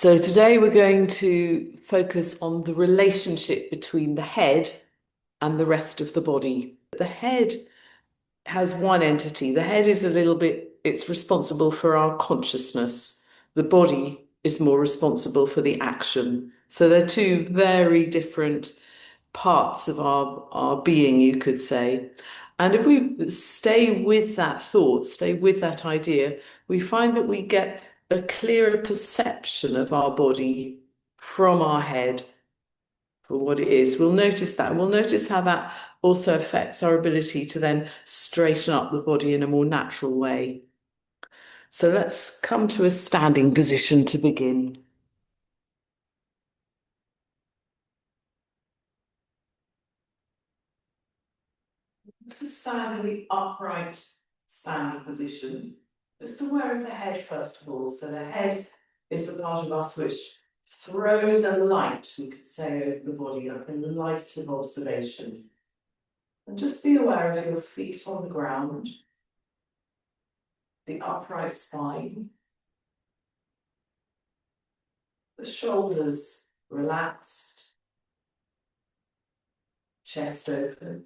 So today we're going to focus on the relationship between the head and the rest of the body. The head has one entity. The head is a little bit, it's responsible for our consciousness. The body is more responsible for the action. So they're two very different parts of our being, you could say. And if we stay with that thought, stay with that idea, we find that we get a clearer perception of our body from our head for what it is. We'll notice that. We'll notice how that also affects our ability to then straighten up the body in a more natural way. So let's come to a standing position to begin. Let's stand in the upright standing position. Just aware of the head first of all. So the head is the part of us which throws a light, we could say, over the body, like a light of observation. And just be aware of your feet on the ground, the upright spine, the shoulders relaxed, chest open,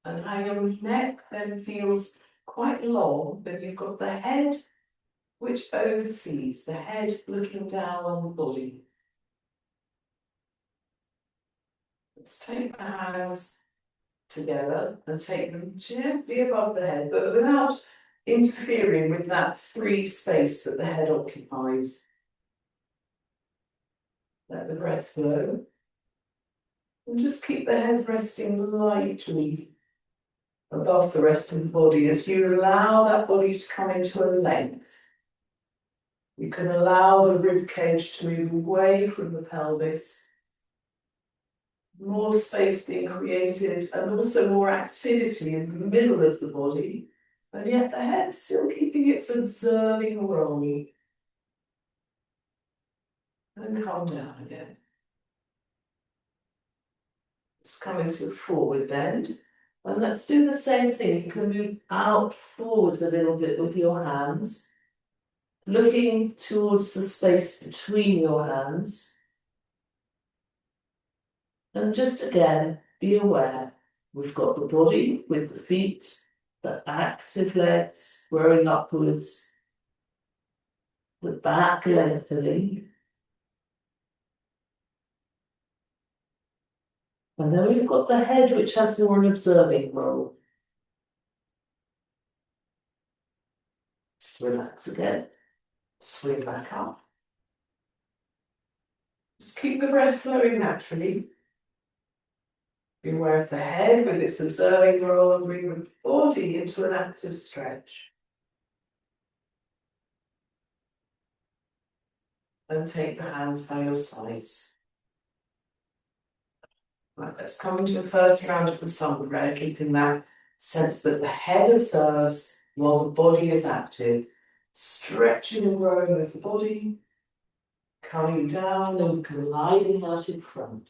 and how your neck then feels quite long, but you've got the head which oversees, the head looking down on the body. Let's take the hands together and take them gently above the head, but without interfering with that free space that the head occupies. Let the breath flow. And just keep the head resting lightly above the rest of the body as you allow that body to come into a length. You can allow the rib cage to move away from the pelvis. More space being created and also more activity in the middle of the body, and yet the head still keeping its observing role. And calm down again. Let's come into a forward bend. And let's do the same thing. You can move out forwards a little bit with your hands, looking towards the space between your hands. And just again, be aware, we've got the body with the feet, the active legs growing upwards, the back lengthening. And then we've got the head, which has more an observing role. Relax again, swing back up. Just keep the breath flowing naturally. Be aware of the head with its observing role and bring the body into an active stretch. And take the hands by your sides. Right, let's come into the first round of the sun prayer, keeping that sense that the head observes while the body is active, stretching and growing with the body, coming down and gliding out in front.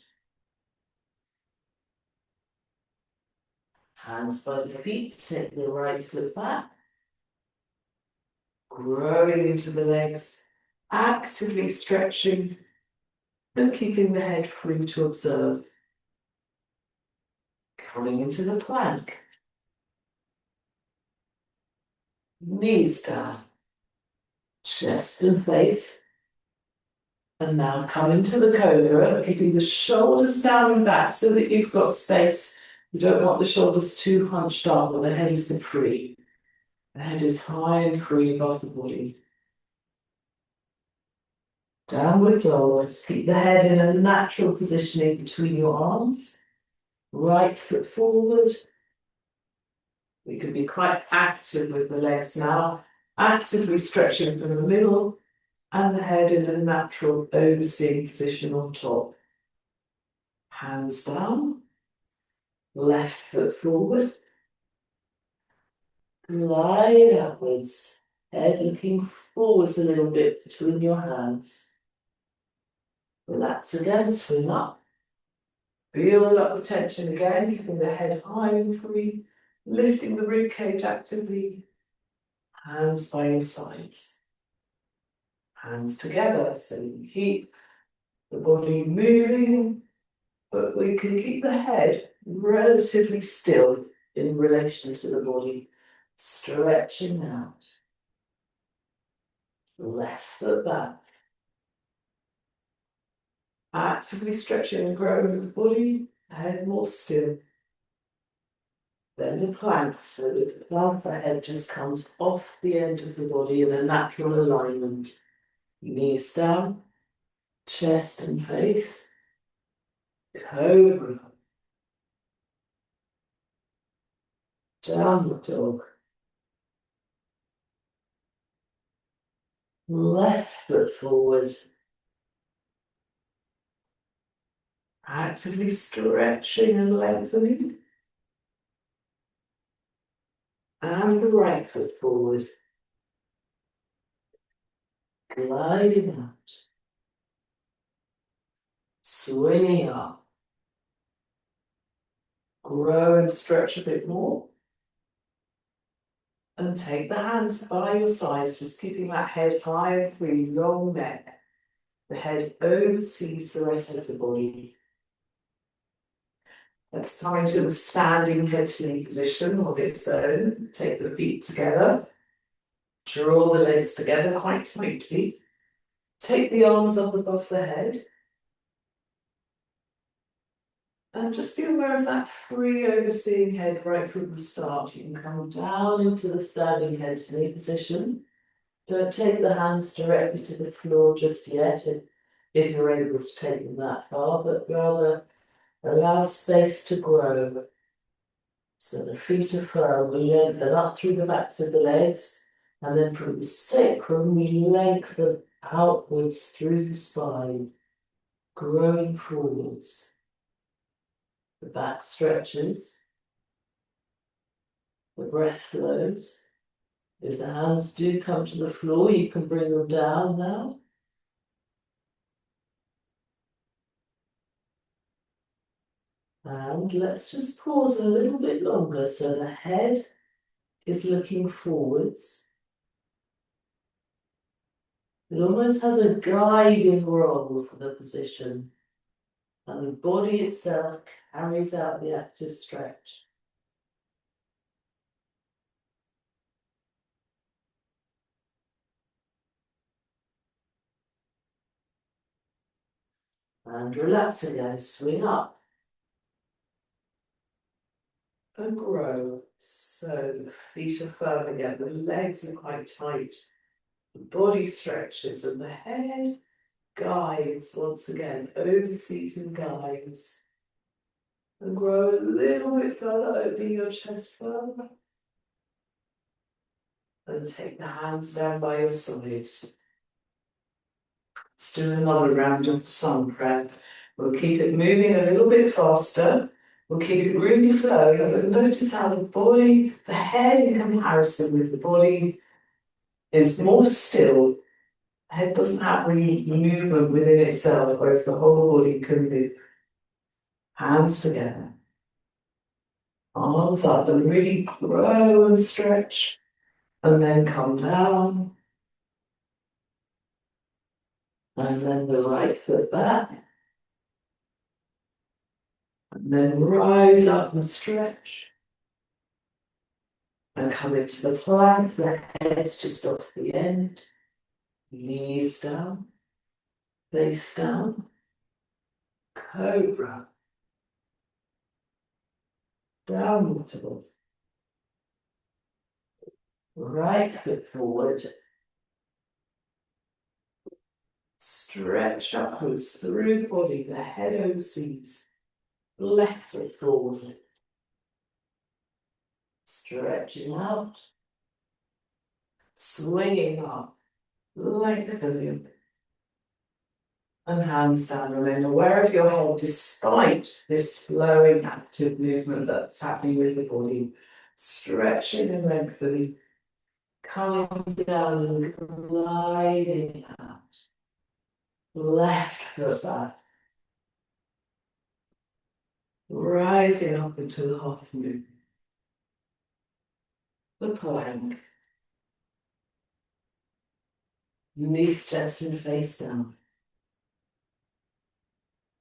Hands by the feet, take the right foot back, growing into the legs, actively stretching and keeping the head free to observe. Coming into the plank. Knees down, chest and face. And now come into the cobra, keeping the shoulders down and back so that you've got space. You don't want the shoulders too hunched up, but the head is free. The head is high and free above the body. Downward dogs. Keep the head in a natural positioning between your arms. Right foot forward. We can be quite active with the legs now, actively stretching from the middle and the head in a natural overseeing position on top. Hands down, left foot forward. Glide upwards, head looking forwards a little bit between your hands. Relax again, swing up. Build up the tension again, keeping the head high and free, lifting the rib cage actively. Hands by your sides. Hands together, so you keep the body moving, but we can keep the head relatively still in relation to the body, stretching out. Left foot back. Actively stretching and growing the body, head more still. Then the plank, so with the plank, the head just comes off the end of the body in a natural alignment. Knees down, chest and face. Cobra. Downward dog. Left foot forward. Actively stretching and lengthening. And the right foot forward. Gliding out. Swinging up. Grow and stretch a bit more. And take the hands by your sides, just keeping that head high and free, long neck. The head oversees the rest of the body. Let's come into the standing head to knee position of its own. Take the feet together. Draw the legs together quite tightly. Take the arms up above the head. And just be aware of that free overseeing head right from the start. You can come down into the standing head to knee position. Don't take the hands directly to the floor just yet, if you're able to take them that far, but rather allow space to grow. So the feet are firm, we lengthen up through the backs of the legs, and then from the sacrum we lengthen outwards through the spine, growing forwards. The back stretches, the breath flows. If the hands do come to the floor, you can bring them down now. And let's just pause a little bit longer so the head is looking forwards. It almost has a guiding role for the position, and the body itself carries out the active stretch. And relax again, swing up and grow. So the feet are firm again, the legs are quite tight, the body stretches, and the head guides once again, oversees and guides. And grow a little bit further, opening your chest further. And take the hands down by your sides. Let's do another round of the sun breath. We'll keep it moving a little bit faster. We'll keep it really flowing, but notice how the body, the head in comparison with the body, is more still. The head doesn't have really movement within itself, whereas the whole body can move. Hands together. Arms up and really grow and stretch. And then come down. And then the right foot back. And then rise up and stretch. And come into the plank, the head's just off the end. Knees down, face down. Cobra. Downward dog. Right foot forward. Stretch upwards through the body, the head overseas. Left foot forward. Stretching out. Swinging up. Lengthening. And hands down. Remain aware of your head despite this flowing active movement that's happening with the body. Stretching and lengthening. Coming down and gliding out. Left foot back. Rising up into the half moon. The plank. Release chest and face down.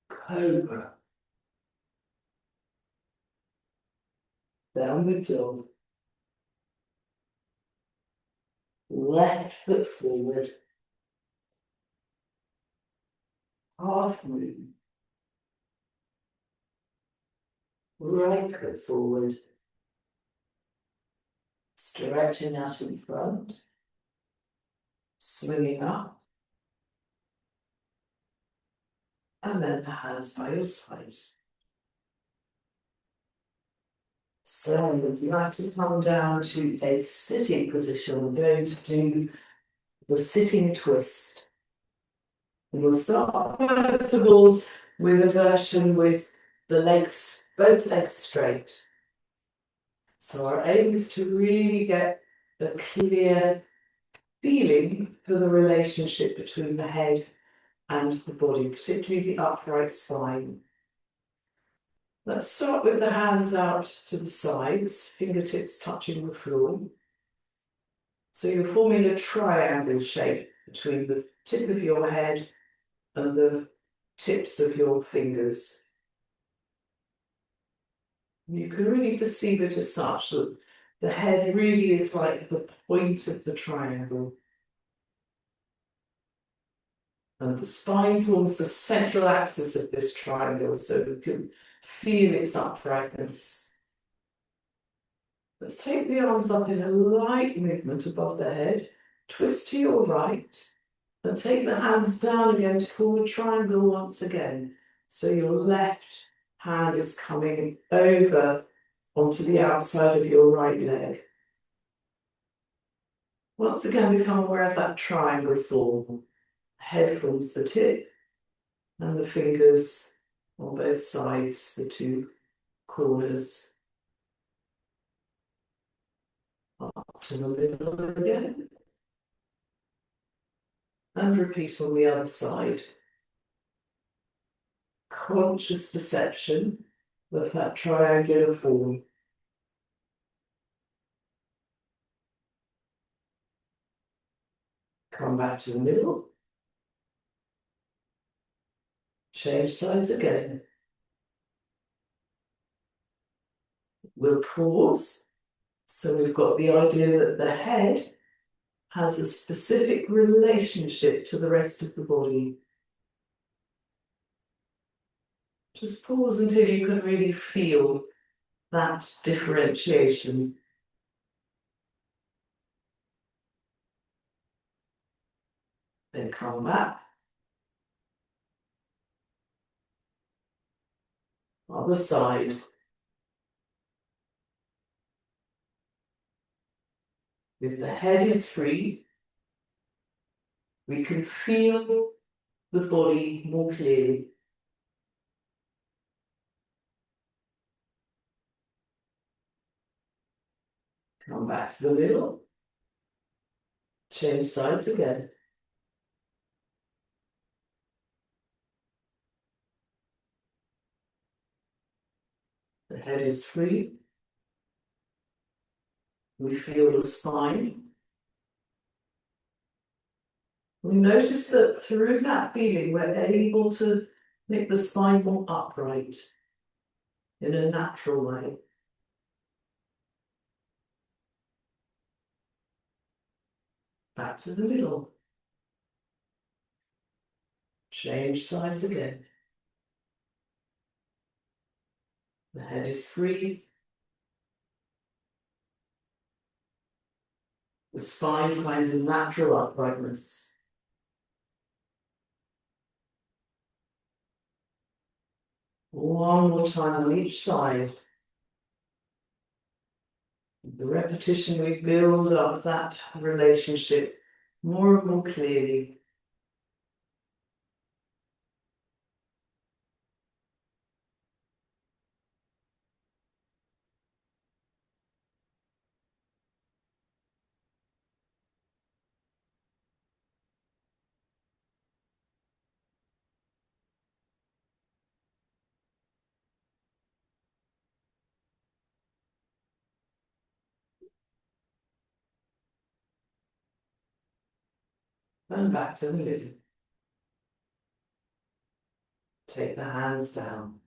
Cobra. Downward dog. Left foot forward. Half moon. Right foot forward. Stretching out in front. Swinging up. And then the hands by your sides. So if you like to come down to a sitting position, we're going to do the sitting twist. And we'll start first of all with a version with the legs, both legs straight. So our aim is to really get a clear feeling for the relationship between the head and the body, particularly the upright spine. Let's start with the hands out to the sides, fingertips touching the floor. So you're forming a triangle shape between the tip of your head and the tips of your fingers. You can really perceive it as such that the head really is like the point of the triangle. And the spine forms the central axis of this triangle, so you can feel its uprightness. Let's take the arms up in a light movement above the head, twist to your right, and take the hands down again to form a triangle once again. So your left hand is coming over onto the outside of your right leg. Once again, become aware of that triangle form. Head forms the tip, and the fingers on both sides, the two corners, up to the middle again. And repeat on the other side. Conscious perception of that triangular form. Come back to the middle. Change sides again. We'll pause. So we've got the idea that the head has a specific relationship to the rest of the body. Just pause until you can really feel that differentiation. Then come back. Other side. If the head is free, we can feel the body more clearly. Come back to the middle. Change sides again. The head is free. We feel the spine. We notice that through that feeling, we're able to make the spine more upright in a natural way. Back to the middle. Change sides again. The head is free. The spine finds a natural uprightness. One more time on each side. The repetition, we build up that relationship more and more clearly. and back to the middle. Take the hands down.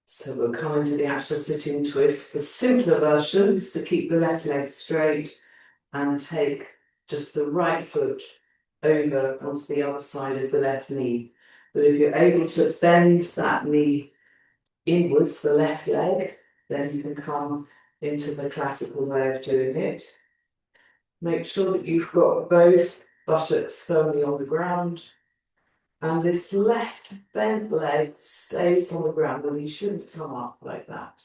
So we'll come into the actual sitting twist. The simpler version is to keep the left leg straight and take just the right foot over onto the other side of the left knee. But if you're able to bend that knee inwards, the left leg, then you can come into the classical way of doing it. Make sure that you've got both buttocks firmly on the ground, and this left bent leg stays on the ground, and you shouldn't come up like that.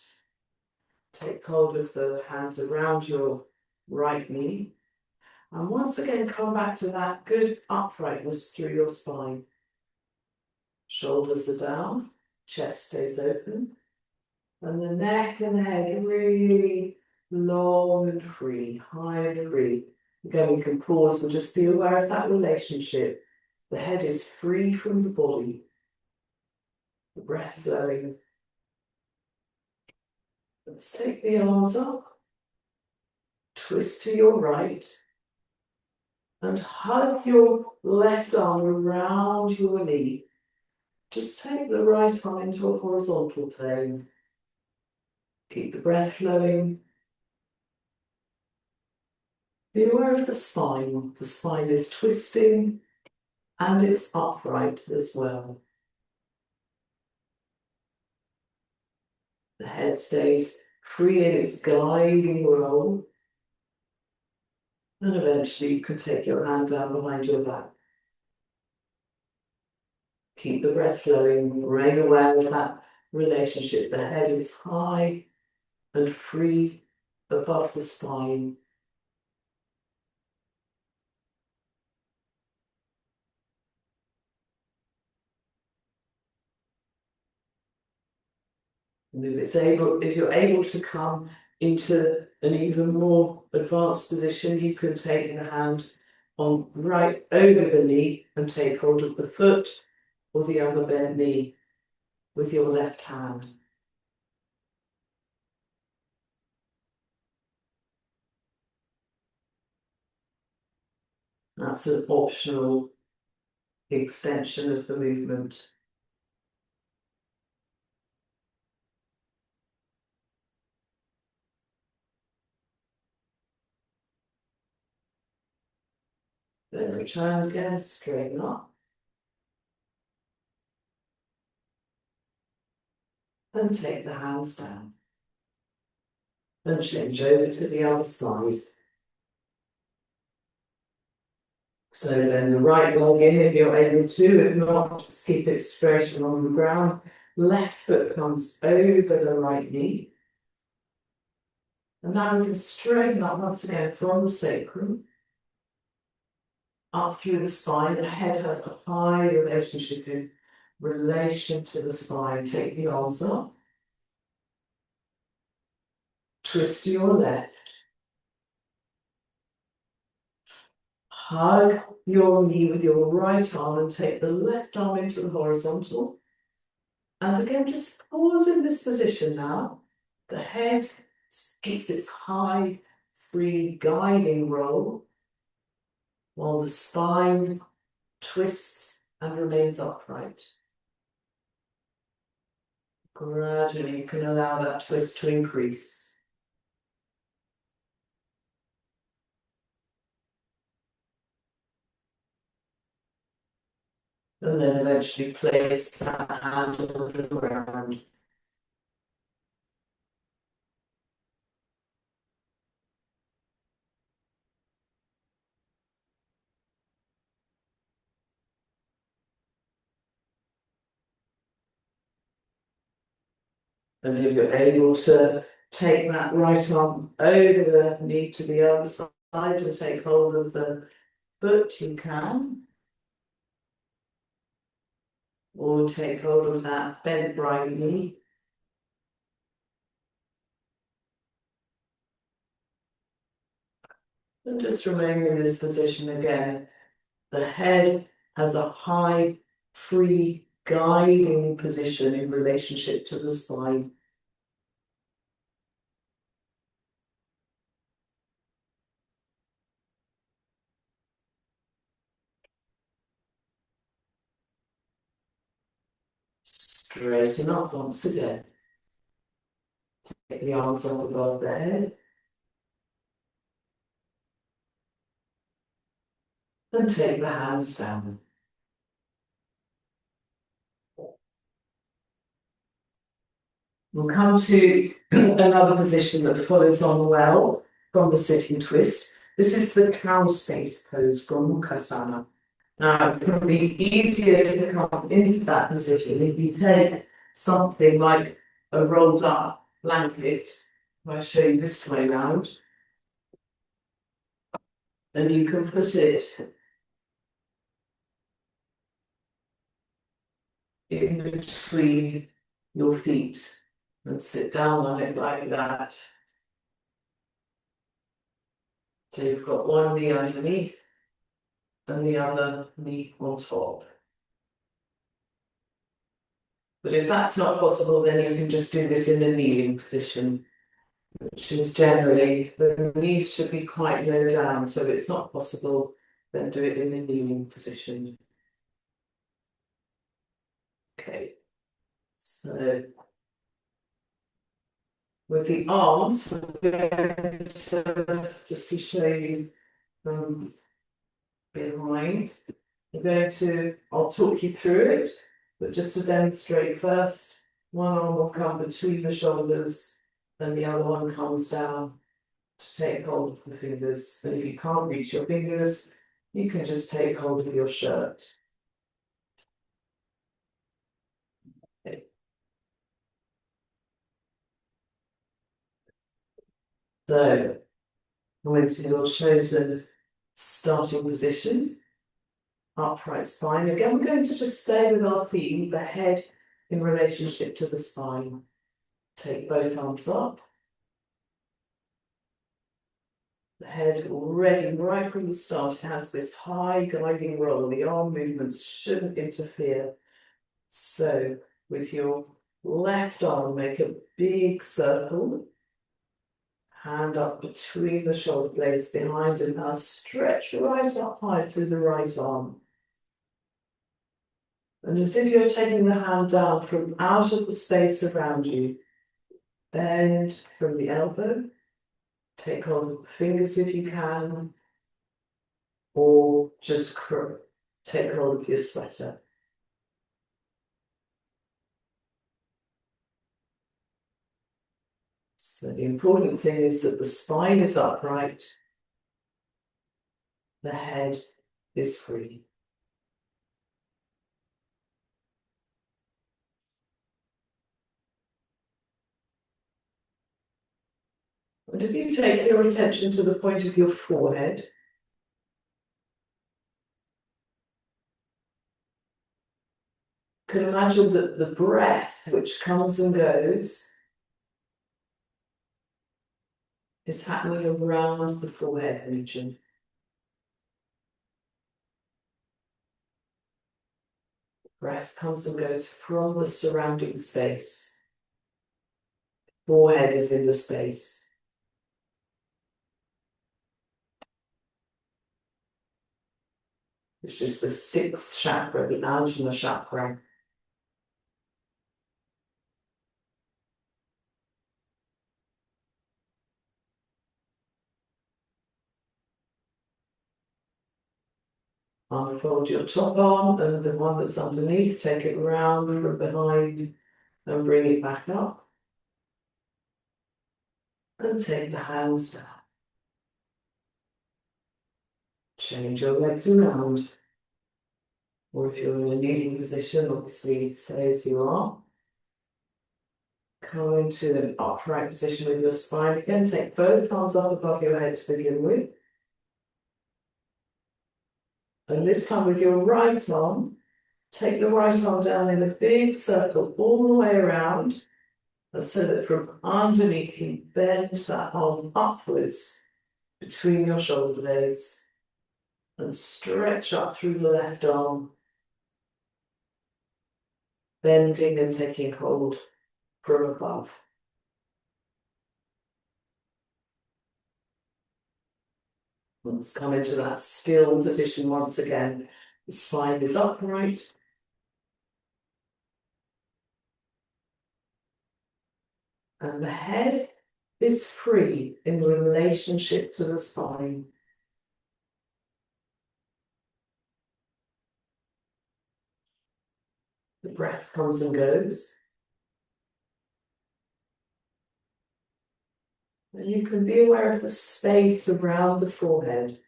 Take hold of the hands around your right knee, and once again come back to that good uprightness through your spine. Shoulders are down, chest stays open, and the neck and the head really long and free, high and free. Again, we can pause and just be aware of that relationship. The head is free from the body, the breath flowing. Let's take the arms up, twist to your right, and hug your left arm around your knee. Just take the right arm into a horizontal plane. Keep the breath flowing. Be aware of the spine. The spine is twisting and it's upright as well. The head stays free in its gliding roll. And eventually you can take your hand down behind your back. Keep the breath flowing. Remain aware of that relationship. The head is high and free above the spine. And if you're able to come into an even more advanced position, you can take the hand on right over the knee and take hold of the foot or the other bent knee with your left hand. That's an optional extension of the movement. Then return again, straighten up. And take the hands down. And change over to the other side. So then the right leg in if you're able to, if not, just keep it straight along the ground. Left foot comes over the right knee. And now we can straighten up once again from the sacrum up through the spine. The head has a high relationship in relation to the spine. Take the arms up. Twist to your left. Hug your knee with your right arm and take the left arm into the horizontal. And again, just pause in this position now. The head keeps its high, free, guiding roll, while the spine twists and remains upright. Gradually, you can allow that twist to increase. And then eventually place that hand on the ground. And if you're able to take that right arm over the knee to the other side and take hold of the foot, you can. Or take hold of that bent right knee. And just remain in this position again. The head has a high, free, guiding position in relationship to the spine. Straighten up once again. Take the arms up above the head. And take the hands down. We'll come to another position that follows on well from the sitting twist. This is the cow space pose, gomukasana. Now, it can be easier to come into that position if you take something like a rolled up blanket. I'll show you this way round. And you can put it in between your feet and sit down on it like that. So you've got one knee underneath and the other knee on top. But if that's not possible, then you can just do this in a kneeling position, which is generally, the knees should be quite low down, so if it's not possible, then do it in a kneeling position. Okay, so with the arms, I'm going to just to show you from behind. I'll talk you through it, but just to demonstrate first, one arm will come between the shoulders and the other one comes down to take hold of the fingers. And if you can't reach your fingers, you can just take hold of your shirt. Okay. So, going to your chosen starting position, upright spine. Again, we're going to just stay with our feet, the head in relationship to the spine. Take both arms up. The head already, right from the start, has this high guiding role. The arm movements shouldn't interfere. So, with your left arm, make a big circle. Hand up between the shoulder blades behind, and now stretch right up high through the right arm. And as if you're taking the hand down from out of the space around you, bend from the elbow, take hold of the fingers if you can, or just take hold of your sweater. So the important thing is that the spine is upright, the head is free. And if you take your attention to the point of your forehead, you can imagine that the breath which comes and goes is happening around the forehead region. Breath comes and goes from the surrounding space. Forehead is in the space. This is the sixth chakra, the ajna chakra. Unfold your top arm and the one that's underneath, take it round from behind and bring it back up. And take the hands down. Change your legs around. Or if you're in a kneeling position, obviously stay as you are. Come into an upright position with your spine. Again, take both arms up above your head to begin with. And this time with your right arm, take the right arm down in a big circle all the way around, and so that from underneath you bend that arm upwards between your shoulder blades and stretch up through the left arm, bending and taking hold from above. Let's come into that still position once again. The spine is upright. And the head is free in relationship to the spine. The breath comes and goes. And you can be aware of the space around the forehead.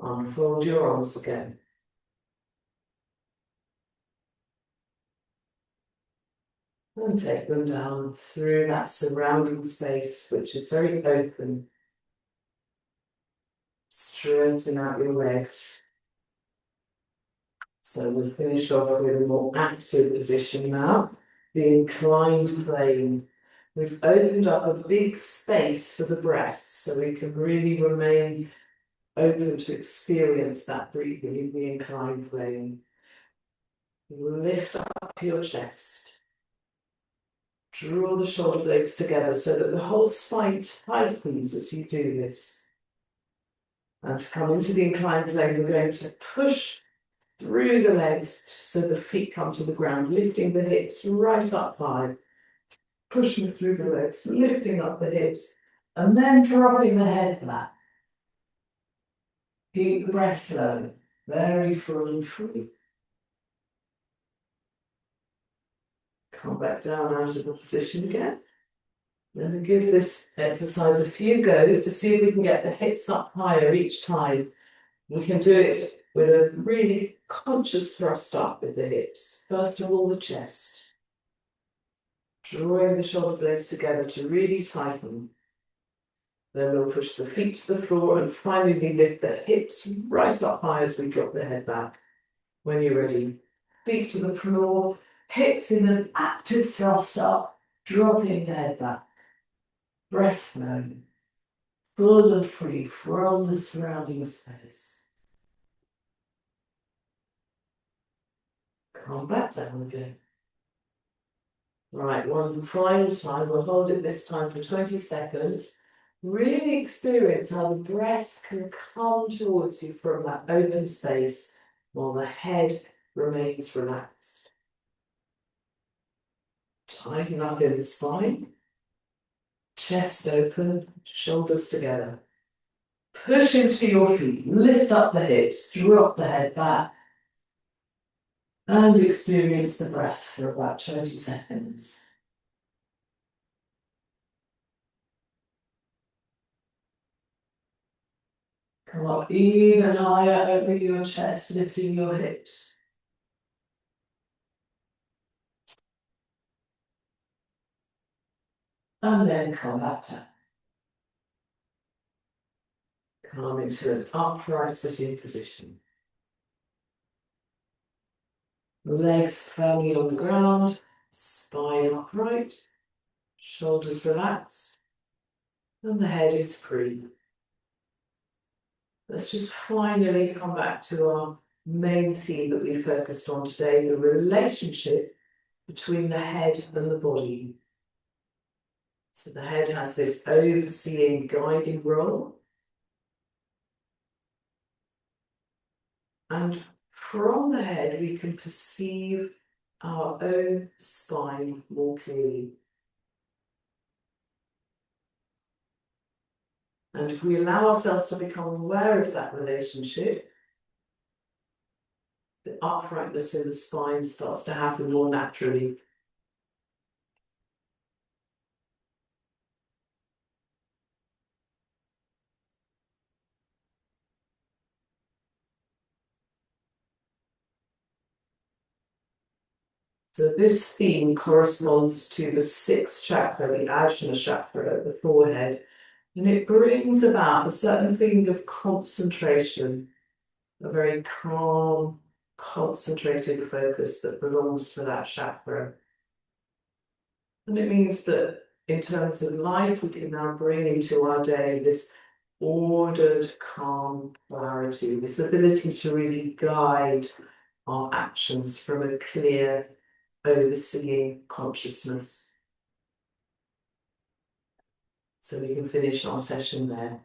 Unfold your arms again. And take them down through that surrounding space, which is very open. Straighten out your legs. So we'll finish off with a more active position now, the inclined plane. We've opened up a big space for the breath, so we can really remain open to experience that breathing in the inclined plane. Lift up your chest. Draw the shoulder blades together so that the whole spine tightens as you do this. And to come into the inclined plane, we're going to push through the legs so the feet come to the ground, lifting the hips right up high, pushing through the legs, lifting up the hips, and then dropping the head back. Keep the breath flowing, very full and free. Come back down out of the position again. And give this exercise a few goes to see if we can get the hips up higher each time. We can do it with a really conscious thrust up with the hips. First of all, the chest. Drawing the shoulder blades together to really tighten. Then we'll push the feet to the floor and finally lift the hips right up high as we drop the head back. When you're ready, feet to the floor, hips in an active thrust up, dropping the head back. Breath flowing, full and free from the surrounding space. Come back down again. Right, one final time. We'll hold it this time for 20 seconds. Really experience how the breath can come towards you from that open space while the head remains relaxed. Tighten up in the spine. Chest open, shoulders together. Push into your feet, lift up the hips, drop the head back, and experience the breath for about 20 seconds. Come up even higher, opening your chest, lifting your hips. And then come back down. Come into an upright sitting position. Legs firmly on the ground, spine upright, shoulders relaxed, and the head is free. Let's just finally come back to our main theme that we focused on today, the relationship between the head and the body. So the head has this overseeing, guiding role. And from the head, we can perceive our own spine more clearly. And if we allow ourselves to become aware of that relationship, the uprightness in the spine starts to happen more naturally. So this theme corresponds to the sixth chakra, the ajna chakra at the forehead, and it brings about a certain feeling of concentration, a very calm, concentrated focus that belongs to that chakra. And it means that in terms of life, we can now bring into our day this ordered, calm clarity, this ability to really guide our actions from a clear, overseeing consciousness. So we can finish our session there.